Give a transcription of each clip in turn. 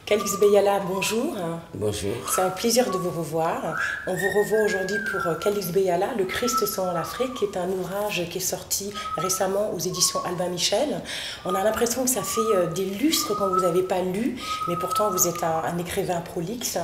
Kalix Beyala, bonjour. Bonjour. C'est un plaisir de vous revoir. On vous revoit aujourd'hui pour Kalix Beyala, Le Christ selon l'Afrique, qui est un ouvrage qui est sorti récemment aux éditions Albin Michel. On a l'impression que ça fait des lustres quand vous n'avez pas lu, mais pourtant vous êtes un écrivain prolixe.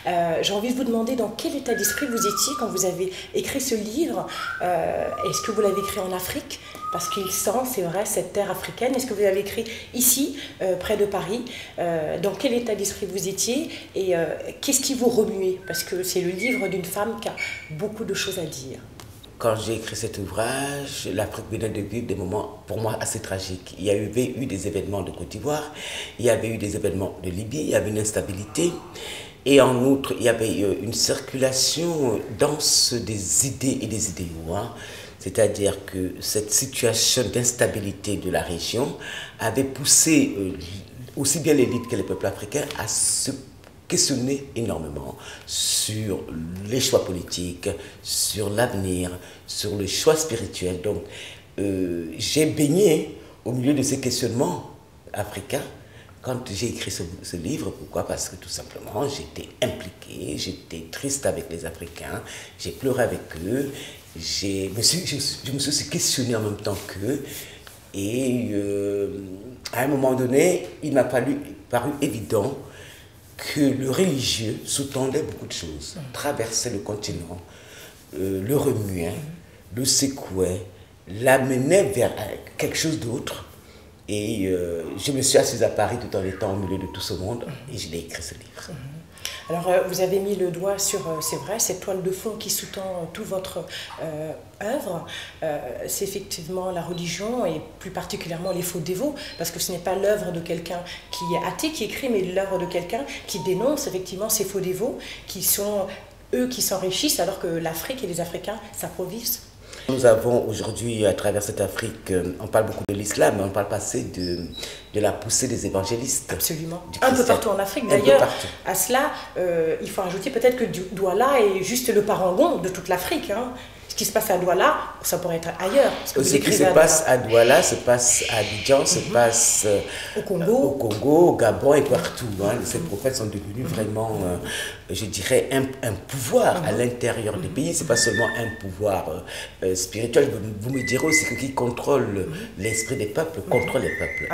J'ai envie de vous demander dans quel état d'esprit vous étiez quand vous avez écrit ce livre. Est-ce que vous l'avez écrit en Afrique ? Parce qu'il sent, c'est vrai, cette terre africaine. Est-ce que vous avez écrit ici, près de Paris? Dans quel état d'esprit vous étiez? Et qu'est-ce qui vous remuait? Parce que c'est le livre d'une femme qui a beaucoup de choses à dire. Quand j'ai écrit cet ouvrage, l'Afrique venait de vivre des moments, pour moi, assez tragiques. Il y avait eu des événements de Côte d'Ivoire, il y avait eu des événements de Libye, il y avait une instabilité. Et en outre, il y avait une circulation dense des idées et des idéaux. C'est-à-dire que cette situation d'instabilité de la région avait poussé aussi bien l'élite que les peuples africains à se questionner énormément sur les choix politiques, sur l'avenir, sur le choix spirituel. Donc, j'ai baigné au milieu de ces questionnements africains quand j'ai écrit ce livre. Pourquoi? Parce que tout simplement, j'étais impliqué, j'étais triste avec les Africains, j'ai pleuré avec eux, je me suis aussi questionné en même temps qu'eux. Et à un moment donné, il m'a paru évident que le religieux sous-tendait beaucoup de choses, traversait le continent, le remuait, le secouait, l'amenait vers quelque chose d'autre. Et je me suis assise à Paris tout en étant au milieu de tout ce monde et je l'ai écrit ce livre. Alors, vous avez mis le doigt sur, c'est vrai, cette toile de fond qui sous-tend toute votre œuvre. C'est effectivement la religion et plus particulièrement les faux dévots, parce que ce n'est pas l'œuvre de quelqu'un qui est athée qui écrit, mais l'œuvre de quelqu'un qui dénonce effectivement ces faux dévots, qui sont eux qui s'enrichissent alors que l'Afrique et les Africains s'approvisent. Nous avons aujourd'hui, à travers cette Afrique, on parle beaucoup de l'islam, mais on parle pas assez de la poussée des évangélistes. Absolument. Un peu partout en Afrique d'ailleurs. À cela, il faut ajouter peut-être que Douala est juste le parangon de toute l'Afrique. Ce qui se passe à Douala, ça pourrait être ailleurs. Ce qui se passe à Douala se passe à Abidjan, se passe au Congo, au Gabon et partout. Ces prophètes sont devenus vraiment, je dirais, un pouvoir à l'intérieur du pays. Ce n'est pas seulement un pouvoir spirituel. Vous me direz aussi que qui contrôle l'esprit des peuples, contrôle les peuples.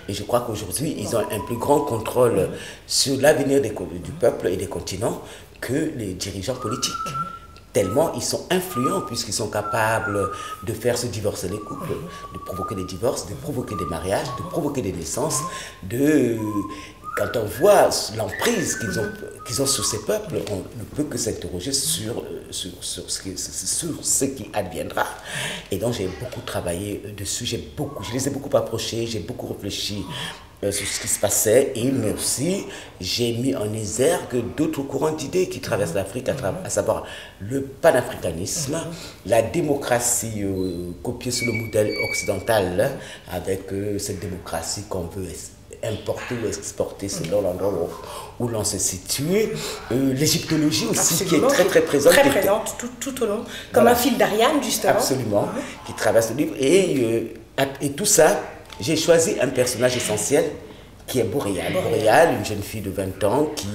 Et je crois qu'aujourd'hui, ils ont un plus grand contrôle sur l'avenir du peuple et des continents que les dirigeants politiques. Tellement ils sont influents puisqu'ils sont capables de faire se divorcer les couples, de provoquer des divorces, de provoquer des mariages, de provoquer des naissances, Quand on voit l'emprise qu'ils ont sur ces peuples, on ne peut que s'interroger sur ce qui adviendra. Et donc j'ai beaucoup travaillé dessus, je les ai beaucoup approchés, j'ai beaucoup réfléchi sur ce qui se passait, mais aussi j'ai mis en exergue d'autres courants d'idées qui traversent l'Afrique, à savoir le panafricanisme, la démocratie copiée sur le modèle occidental, avec cette démocratie qu'on veut importer ou exporter selon l'endroit où l'on se situe, l'égyptologie aussi. Absolument, qui est très présente. Très présente tout au long, comme un fil d'Ariane justement. Absolument, qui traverse le livre. Et tout ça, j'ai choisi un personnage essentiel qui est Boréal. Boréal, une jeune fille de 20 ans qui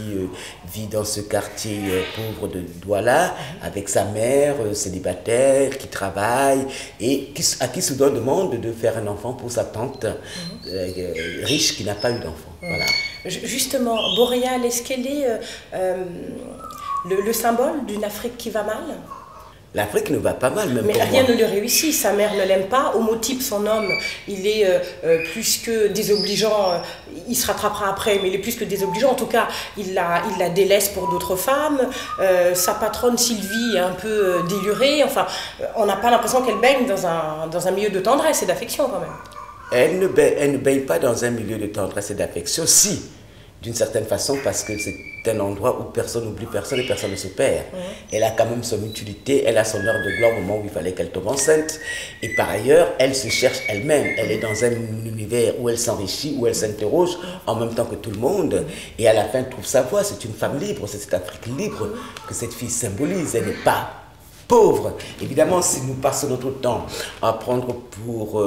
vit dans ce quartier pauvre de Douala avec sa mère célibataire qui travaille et à qui soudain demande de faire un enfant pour sa tante riche qui n'a pas eu d'enfant. Voilà. Justement, Boréal, est-ce qu'elle est le symbole d'une Afrique qui va mal ? L'Afrique ne va pas mal, même mais pour rien moi. ne lui réussit, sa mère ne l'aime pas, homotype son homme, il est plus que désobligeant, il se rattrapera après, mais il est plus que désobligeant, en tout cas il la délaisse pour d'autres femmes, sa patronne Sylvie est un peu délurée, enfin on n'a pas l'impression qu'elle baigne dans un milieu de tendresse et d'affection quand même. Elle ne baigne pas dans un milieu de tendresse et d'affection, si, d'une certaine façon, parce que c'est un endroit où personne n'oublie personne et personne ne se perd. Elle a quand même son utilité, elle a son heure de gloire au moment où il fallait qu'elle tombe enceinte. Et par ailleurs, elle se cherche elle-même. Elle est dans un univers où elle s'enrichit, où elle s'interroge en même temps que tout le monde. Et à la fin, trouve sa voie. C'est une femme libre, c'est cette Afrique libre que cette fille symbolise. Elle n'est pas pauvre. Évidemment, si nous passons notre temps à prendre pour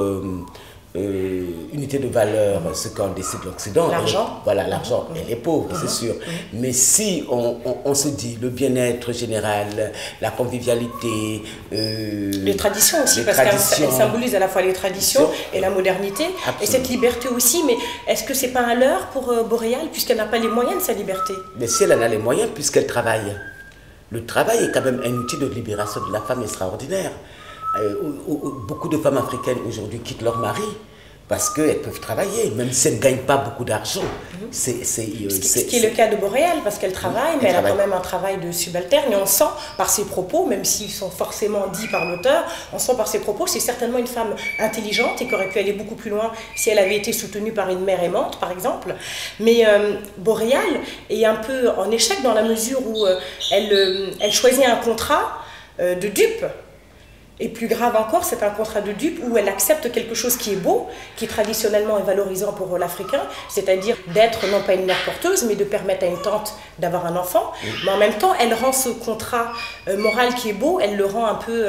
unité de valeur, ce qu'en décide l'Occident. L'argent. Voilà, l'argent et les pauvres, c'est sûr. Mais si on se dit le bien-être général, la convivialité... les traditions aussi, parce qu'elle symbolise à la fois les traditions et la modernité. Absolument. Et cette liberté aussi, mais est-ce que c'est pas un leurre pour Boréal, puisqu'elle n'a pas les moyens de sa liberté? Mais si elle en a les moyens, puisqu'elle travaille. Le travail est quand même un outil de libération de la femme extraordinaire. Beaucoup de femmes africaines aujourd'hui quittent leur mari parce qu'elles peuvent travailler, même si elles ne gagnent pas beaucoup d'argent. Ce qui est le cas de Boréal, parce qu'elle travaille, mais elle a quand même un travail de subalterne, et on sent par ses propos, même s'ils sont forcément dits par l'auteur, on sent par ses propos, c'est certainement une femme intelligente et qui aurait pu aller beaucoup plus loin si elle avait été soutenue par une mère aimante, par exemple. Mais Boréal est un peu en échec dans la mesure où elle choisit un contrat de dupe. Et plus grave encore, c'est un contrat de dupe où elle accepte quelque chose qui est beau, qui traditionnellement est valorisant pour l'Africain, c'est-à-dire d'être non pas une mère porteuse, mais de permettre à une tante d'avoir un enfant. Mais en même temps, elle rend ce contrat moral qui est beau, elle le rend un peu,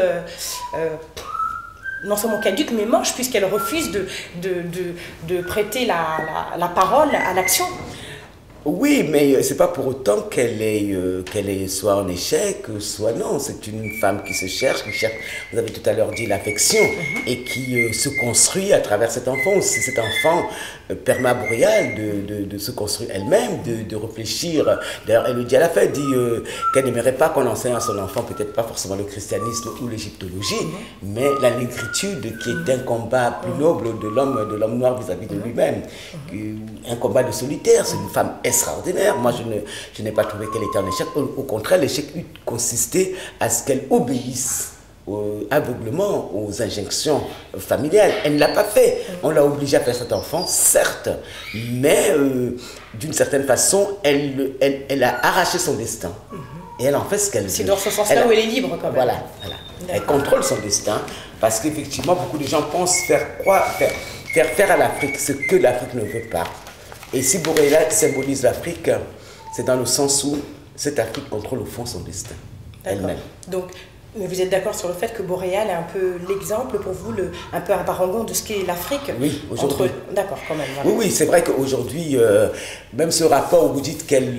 non seulement caduque, mais moche, puisqu'elle refuse de prêter la parole à l'action. Oui, mais c'est pas pour autant qu'elle est soit en échec, soit non. C'est une femme qui cherche, vous avez tout à l'heure dit l'affection, et qui se construit à travers cet enfant. Aussi, cet enfant permet à Boréal de se construire elle-même, de réfléchir. D'ailleurs, elle le dit à la fin, elle dit qu'elle n'aimerait pas qu'on enseigne à son enfant, peut-être pas forcément le christianisme ou l'égyptologie, mais la négritude, qui est un combat plus noble de l'homme noir vis-à-vis de lui-même. Un combat de solitaire, c'est une femme extraordinaire. Moi, je n'ai pas trouvé qu'elle était en échec. Au contraire, l'échec consistait à ce qu'elle obéisse aveuglement aux injonctions familiales. Elle ne l'a pas fait. On l'a obligée à faire cet enfant, certes, mais d'une certaine façon, elle a arraché son destin. Et elle en fait ce qu'elle veut. C'est dans ce sens-là où elle est libre, quand même. Voilà. Elle contrôle son destin, parce qu'effectivement, beaucoup de gens pensent faire à l'Afrique ce que l'Afrique ne veut pas. Et si Boréal symbolise l'Afrique, c'est dans le sens où cette Afrique contrôle au fond son destin, elle-même. Donc, mais vous êtes d'accord sur le fait que Boréal est un peu l'exemple pour vous, un peu un parangon de ce qu'est l'Afrique? Oui, aujourd'hui. D'accord, quand même. Voilà. Oui, c'est vrai qu'aujourd'hui, même ce rapport où vous dites qu'elle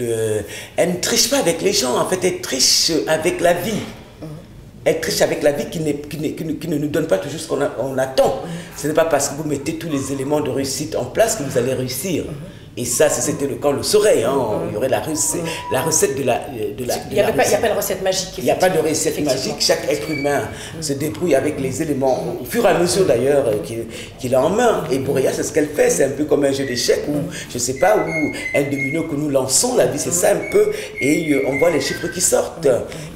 ne triche pas avec les gens, en fait, elle triche avec la vie. Elle triche avec la vie qui ne nous donne pas toujours ce qu'on attend. Ce n'est pas parce que vous mettez tous les éléments de réussite en place que vous allez réussir. Et ça, si c'était le cas, on le saurait. Hein. Il y aurait la recette de la il n'y a pas de recette magique. Il n'y a pas de recette magique. Chaque être humain se débrouille avec les éléments, au fur et à mesure d'ailleurs, qu'il a en main. Et Boréal, c'est ce qu'elle fait. C'est un peu comme un jeu d'échecs ou, je ne sais pas, ou un domino que nous lançons. La vie, c'est ça un peu. Et on voit les chiffres qui sortent.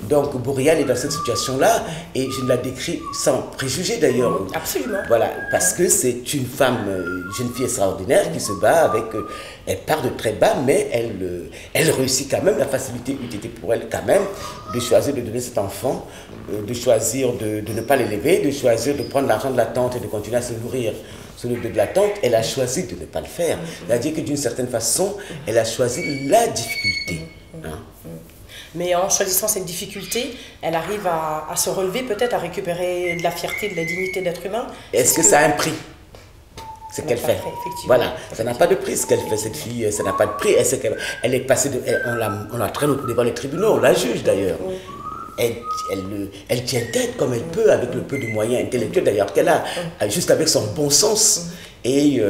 Donc, Boréal est dans cette situation-là. Et je ne la décris sans préjugés d'ailleurs. Absolument. Voilà, parce que c'est une femme, jeune fille extraordinaire qui se bat avec... Elle part de très bas, mais elle réussit quand même. La facilité eût été pour elle quand même de choisir de donner cet enfant, de choisir de ne pas l'élever, de choisir de prendre l'argent de la tante et de continuer à se nourrir sur le dos de la tante. Elle a choisi de ne pas le faire. C'est-à-dire que d'une certaine façon, elle a choisi la difficulté. Hein. Mais en choisissant cette difficulté, elle arrive à se relever, peut-être à récupérer de la fierté, de la dignité d'être humain. Est-ce que ça a un prix? Ce qu'elle fait. Voilà, ça n'a pas de prix ce qu'elle fait, cette fille, ça n'a pas de prix. Elle est passée, on la traîne devant les tribunaux, on la juge d'ailleurs. Elle tient tête comme elle peut, avec le peu de moyens intellectuels d'ailleurs qu'elle a, juste avec son bon sens. Et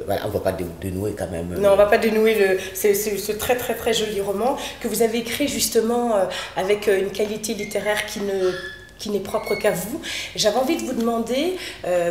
voilà, on ne va pas dénouer quand même. Non, on ne va pas dénouer ce très très très joli roman que vous avez écrit justement avec une qualité littéraire qui n'est propre qu'à vous. J'avais envie de vous demander,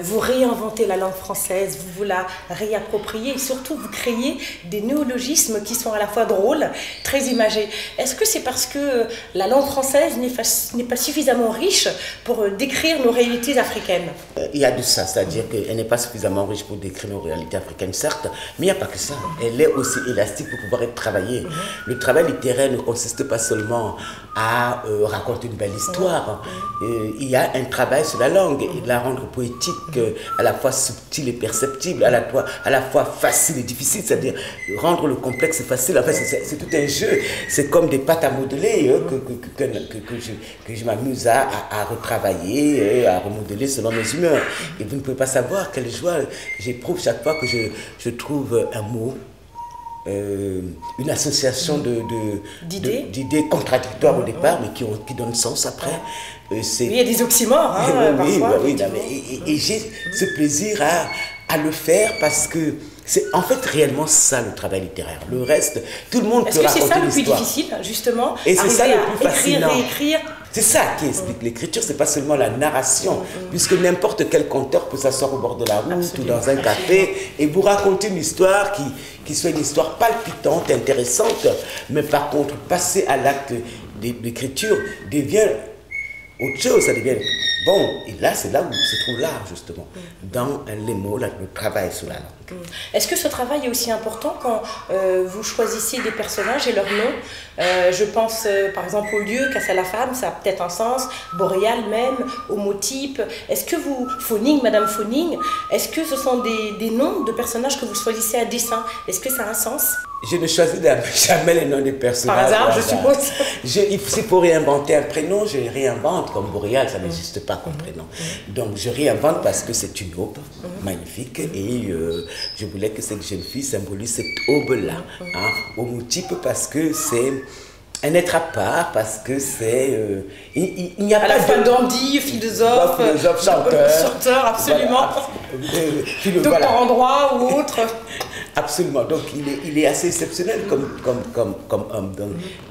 vous réinventez la langue française, vous la réappropriez et surtout vous créez des néologismes qui sont à la fois drôles, très imagés. Est-ce que c'est parce que la langue française n'est pas suffisamment riche pour décrire nos réalités africaines? Il y a de ça, c'est-à-dire qu'elle n'est pas suffisamment riche pour décrire nos réalités africaines, certes, mais il n'y a pas que ça. Elle est aussi élastique pour pouvoir être travaillée. Le travail littéraire ne consiste pas seulement à raconter une belle histoire, il y a un travail sur la langue, et la rendre poétique, à la fois subtile et perceptible, à la fois facile et difficile, c'est-à-dire rendre le complexe facile. En fait, c'est tout un jeu, c'est comme des pâtes à modeler que je m'amuse à retravailler, à remodeler selon mes humeurs. Et vous ne pouvez pas savoir quelle joie j'éprouve chaque fois que je trouve un mot, une association d'idées contradictoires au départ, mais qui donnent sens après. Il y a des oxymores, hein, parfois. Et j'ai ce plaisir à le faire parce que c'est en fait réellement ça le travail littéraire. Le reste, tout le monde peut raconter l'histoire. Est-ce que c'est ça le plus difficile, justement? Et c'est ça le plus fascinant. Écrire. C'est ça qui explique l'écriture, c'est pas seulement la narration, puisque n'importe quel conteur peut s'asseoir au bord de la route ou dans un café et vous raconter une histoire qui soit une histoire palpitante, intéressante, mais par contre, passer à l'acte d'écriture devient autre chose, ça devient bon. Et là, c'est là où se trouve l'art, justement, dans les mots, le travail sur la langue. Est-ce que ce travail est aussi important quand vous choisissez des personnages et leurs noms? Je pense par exemple au lieu, Casse à la femme, ça a peut-être un sens, Boréal même, homotype. Est-ce que vous, Phoning, Madame Phoning, est-ce que ce sont des noms de personnages que vous choisissez à dessein? Est-ce que ça a un sens? Je ne choisis jamais les noms des personnages. Par hasard, je suppose. C'est pour réinventer un prénom, je réinvente, comme Boréal, ça n'existe pas comme prénom. Donc je réinvente parce que c'est une aube magnifique et je voulais que cette jeune fille symbolise cette aube-là. Homotype parce que c'est un être à part, parce que c'est... il n'y a à pas la fois dandy, philosophe, chanteur, absolument. Voilà. Docteur en droit ou autre. Absolument, donc il est assez exceptionnel comme homme.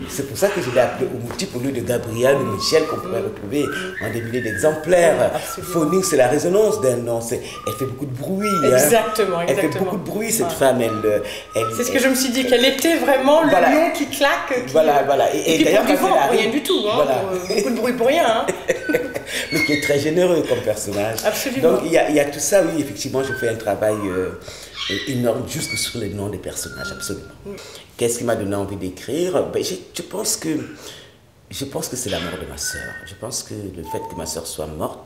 C'est pour ça que je l'ai appelé homotype au lieu de Gabriel ou Michel qu'on pourrait retrouver en des milliers d'exemplaires. Phoning, c'est la résonance d'un nom, elle fait beaucoup de bruit. Exactement, Elle fait beaucoup de bruit, cette femme. C'est ce que je me suis dit, qu'elle était vraiment le nom qui claque. Voilà. Et puis pour du vent, rien du tout. Beaucoup de bruit pour rien. Mais qui est très généreux comme personnage. Absolument. Donc il y a tout ça, oui, effectivement, je fais un travail énorme juste sur les noms des personnages, absolument. Qu'est-ce qui m'a donné envie d'écrire? Je pense que c'est la mort de ma sœur. Je pense que le fait que ma sœur soit morte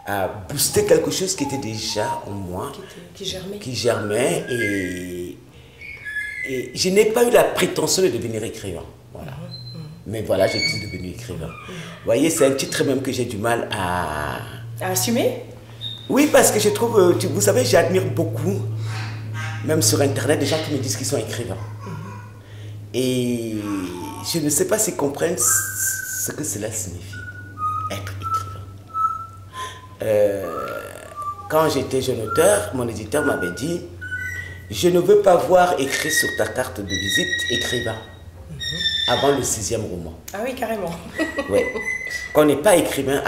a boosté quelque chose qui était déjà en moi, qui germait et je n'ai pas eu la prétention de devenir écrivain. Voilà. Mais voilà, je suis devenu écrivain. Vous voyez, c'est un titre même que j'ai du mal à assumer. Oui, parce que je trouve, vous savez, j'admire beaucoup, même sur Internet, des gens qui me disent qu'ils sont écrivains. Et je ne sais pas s'ils comprennent ce que cela signifie, être écrivain. Quand j'étais jeune auteur, mon éditeur m'avait dit, je ne veux pas voir écrit sur ta carte de visite écrivain avant le 6e roman. Ah oui, carrément. Oui. Qu'on n'est pas écrivain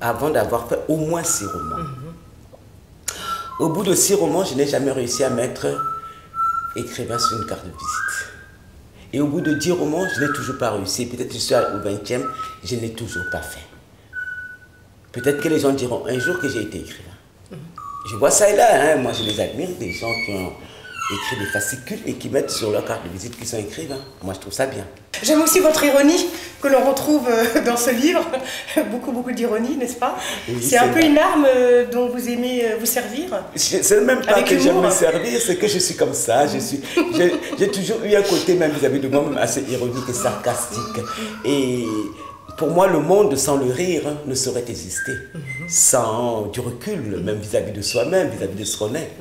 avant d'avoir fait au moins 6 romans. Au bout de 6 romans, je n'ai jamais réussi à mettre écrivain sur une carte de visite. Et au bout de 10 romans, je n'ai toujours pas réussi. Peut-être que je suis au 20e, je ne l'ai toujours pas fait. Peut-être que les gens diront un jour que j'ai été écrivain. Je vois ça et là, hein. Moi je les admire, des gens qui ont écrit des fascicules et qui mettent sur leur carte de visite qu'ils sont écrivains. Moi je trouve ça bien. J'aime aussi votre ironie que l'on retrouve dans ce livre. Beaucoup d'ironie, n'est-ce pas? Oui, c'est un peu une arme dont vous aimez vous servir. C'est même pas que j'aime me servir, c'est que je suis comme ça. J'ai toujours eu un côté même vis-à-vis de moi-même assez ironique et sarcastique. Et pour moi, le monde sans le rire ne saurait exister. Sans du recul, même vis-à-vis de soi-même, vis-à-vis de ce qu'on est.